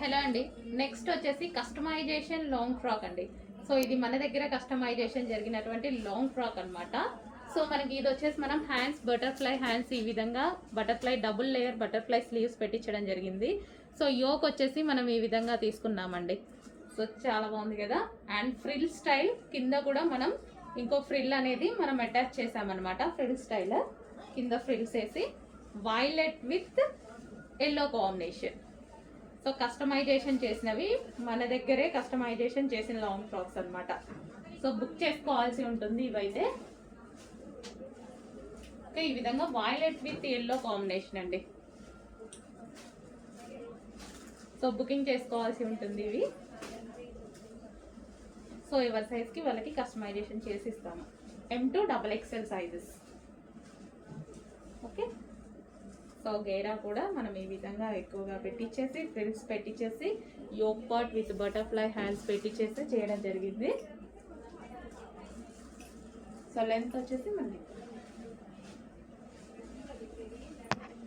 Hello అండి. Next వచ్చేసి customization long frock అండి. సో ఇది మన దగ్గర కస్టమైజేషన్ జరిగినటువంటి లాంగ్ ఫ్రాక్ అనమాట. సో మనకి ఇది వచ్చేసి మనం హ్యాండ్స్ బటర్ఫ్లై హ్యాండ్స్ ఈ విధంగా butterfly double layer butterfly sleeves పెట్టించడం జరిగింది. సో యోక్ వచ్చేసి మనం ఈ విధంగా తీసుకున్నామండి. సో చాలా బాగుంది కదా. అండ్ ఫ్రిల్ స్టైల్ కింద కూడా మనం ఇంకో ఫ్రిల్ అనేది మనం అటాచ్ చేసామన్నమాట. ఫ్రిల్ స్టైల్ కింద ఫ్రిల్స్ వేసి violet with yellow combination. So customization చేసినవి మన దగ్గరే కస్టమైజేషన్ చేసిన లాంగ్ ఫ్రాక్స్ అనమాట. సో బుక్ చేసుకోవాల్సి ఉంటుంది ఇవైతే. ఈ విధంగా వైలెట్ విత్ ఎల్లో కాంబినేషన్ అండి. సో బుకింగ్ చేసుకోవాల్సి ఉంటుంది ఇవి. సో ఎవరి సైజ్కి వాళ్ళకి కస్టమైజేషన్ చేసి ఇస్తాము. M2 XXL sizes. Okay. So గేరా కూడా మనం ఈ విధంగా ఎక్కువగా పెట్టించేసి ఫ్రిల్స్ పెట్టించేసి yoke part with butterfly hands పెట్టించేసి చేయడం జరిగింది. సో లెంత్ వచ్చేసి మనకి